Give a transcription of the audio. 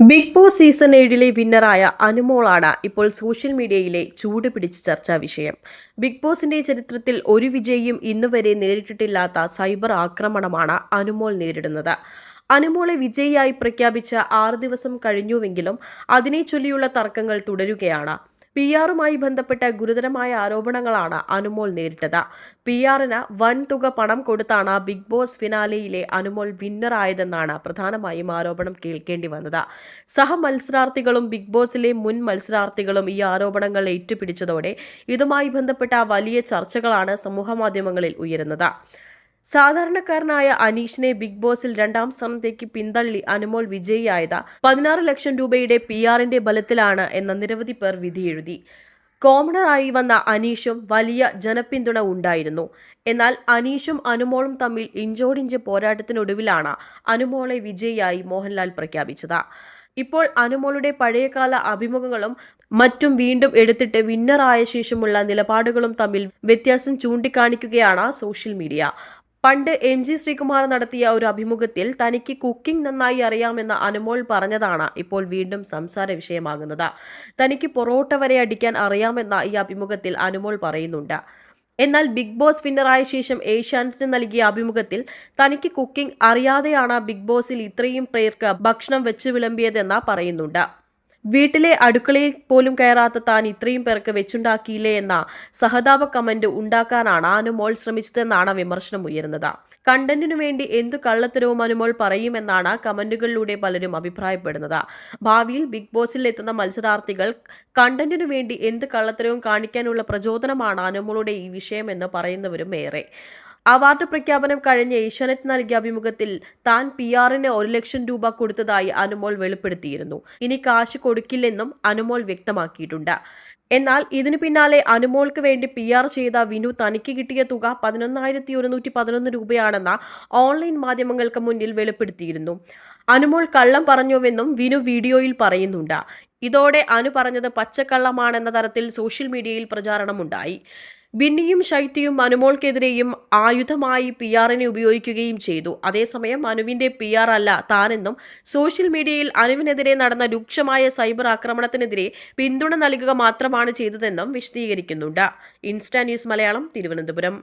Big boss season 7 വിന്നറായ അനുമോളാണ് ഇപ്പോൾ social മീഡിയയിലെ ചൂട് പിടിച്ച ചർച്ചാ വിഷയം. ബിഗ് ബോസിന്റെ ചരിത്രത്തിൽ ഒരു വിജയിയും ഇന്നുവരെ നേരിട്ടിട്ടില്ലാത്ത സൈബർ ആക്രമണമാണ് അനുമോൾ നേരിടുന്നത്. അനുമോളെ വിജയിയായി പ്രഖ്യാപിച്ച 6 ദിവസം കഴിഞ്ഞുവെങ്കിലും അതിനെ ചൊല്ലിയുള്ള തർക്കങ്ങൾ തുടരുകയാണ്. PR-മായി ബന്ധപ്പെട്ട ഗുരുതരമായ ആരോപണങ്ങളാണ് അനുമോൾ നേരിട്ടത്. PR-ന് വൻ തുക പണം കൊടുത്താണ് ബിഗ് ബോസ് ഫിനാലെയിലെ അനുമോൾ വിന്നറായതെന്നാണ് പ്രധാനമായും ആരോപണം കേൾക്കേണ്ടി വന്നത്. സഹമത്സരാർത്ഥികളും ബിഗ് ബോസിലെ മുൻ മത്സരാർത്ഥികളും ഈ ആരോപണങ്ങൾ ഏറ്റുപിടിച്ചതോടെ ഇതുമായി ബന്ധപ്പെട്ട വലിയ ചർച്ചകളാണ് സമൂഹമാധ്യമങ്ങളിൽ ഉയരുന്നത്. സാധാരണക്കാരനായ അനീഷിനെ ബിഗ് ബോസിൽ 2ാം സ്ഥാനത്തേക്ക് പിന്തള്ളി അനുമോൾ വിജയിയായത് 16 ലക്ഷം രൂപയുടെ PR-ന്റെ ബലത്തിലാണ് എന്ന് നിരവധി പേർ വിധിയെഴുതി. കോമണറായി വന്ന അനീഷും വലിയ ജനപിന്തുണ ഉണ്ടായിരുന്നു. എന്നാൽ അനീഷും അനുമോളും തമ്മിൽ ഇഞ്ചോടിഞ്ച് പോരാട്ടത്തിനൊടുവിലാണ് അനുമോളെ വിജയിയായി മോഹൻലാൽ പ്രഖ്യാപിച്ചത്. ഇപ്പോൾ അനുമോളുടെ പഴയകാല അഭിമുഖങ്ങളും മറ്റും വീണ്ടും എടുത്തിട്ട് വിന്നറായ ശേഷമുള്ള നിലപാടുകളും തമ്മിൽ വ്യത്യാസം ചൂണ്ടിക്കാണിക്കുകയാണ് സോഷ്യൽ മീഡിയ. പണ്ട് MG ശ്രീകുമാർ നടത്തിയ ഒരു അഭിമുഖത്തിൽ തനിക്ക് കുക്കിംഗ് നന്നായി അറിയാമെന്ന് അനുമോൾ പറഞ്ഞതാണ് ഇപ്പോൾ വീണ്ടും സംസാര വിഷയമാകുന്നത്. തനിക്ക് പൊറോട്ട വരെ അടിക്കാൻ അറിയാമെന്ന ഈ അഭിമുഖത്തിൽ അനുമോൾ പറയുന്നുണ്ട്. എന്നാൽ ബിഗ് ബോസ് വിന്നറായ ശേഷം ഏഷ്യാനെറ്റിന് നൽകിയ അഭിമുഖത്തിൽ തനിക്ക് കുക്കിംഗ് അറിയാതെയാണ് ബിഗ് ബോസിൽ ഇത്രയും പേർക്ക് ഭക്ഷണം വെച്ച് വിളമ്പിയതെന്ന് പറയുന്നുണ്ട്. വീട്ടിലെ അടുക്കളയിൽ പോലും കയറാത്ത താൻ ഇത്രയും പേർക്ക് വെച്ചുണ്ടാക്കിയില്ലേ എന്ന സഹതാപ കമന്റ് ഉണ്ടാക്കാനാണ് അനുമോൾ ശ്രമിച്ചതെന്നാണ് വിമർശനം ഉയരുന്നത്. കണ്ടന്റിനു വേണ്ടി എന്തു കള്ളത്തരവും അനുമോൾ പറയുമെന്നാണ് കമന്റുകളിലൂടെ പലരും അഭിപ്രായപ്പെടുന്നത്. ഭാവിയിൽ ബിഗ് ബോസിൽ എത്തുന്ന മത്സരാർത്ഥികൾ കണ്ടന്റിനു വേണ്ടി എന്ത് കള്ളത്തരവും കാണിക്കാനുള്ള പ്രചോദനമാണ് അനുമോളുടെ ഈ വിഷയമെന്ന് പറയുന്നവരും ഏറെ. അവാർഡ് പ്രഖ്യാപനം കഴിഞ്ഞ് ഏഷ്യാനെറ്റ് നൽകിയ അഭിമുഖത്തിൽ താൻ PR-ന് 1 ലക്ഷം രൂപ കൊടുത്തതായി അനുമോൾ വെളിപ്പെടുത്തിയിരുന്നു. ഇനി കാശ് കൊടുക്കില്ലെന്നും അനുമോൾ വ്യക്തമാക്കിയിട്ടുണ്ട്. എന്നാൽ ഇതിനു പിന്നാലെ അനുമോൾക്ക് വേണ്ടി PR ചെയ്ത വിനു തനിക്ക് കിട്ടിയ തുക 11,111 രൂപയാണെന്ന് ഓൺലൈൻ മാധ്യമങ്ങൾക്ക് മുന്നിൽ വെളിപ്പെടുത്തിയിരുന്നു. അനുമോൾ കള്ളം പറഞ്ഞുവെന്നും വിനു വീഡിയോയിൽ പറയുന്നുണ്ട്. ഇതോടെ അനു പറഞ്ഞത് പച്ചക്കള്ളമാണെന്ന തരത്തിൽ സോഷ്യൽ മീഡിയയിൽ പ്രചാരണമുണ്ടായി. ബിന്നിയും ശൈത്യയും അനുമോൾക്കെതിരെയും ആയുധമായി PR-നെ ഉപയോഗിക്കുകയും ചെയ്തു. അതേസമയം അനുവിന്റെ PR അല്ല താനെന്നും സോഷ്യൽ മീഡിയയിൽ അനുവിനെതിരെ നടന്ന രൂക്ഷമായ സൈബർ ആക്രമണത്തിനെതിരെ പിന്തുണ നൽകുക മാത്രമാണ് ചെയ്തതെന്നും വിശദീകരിക്കുന്നുണ്ട്. Insta news Malayalam, Thiruvananthapuram.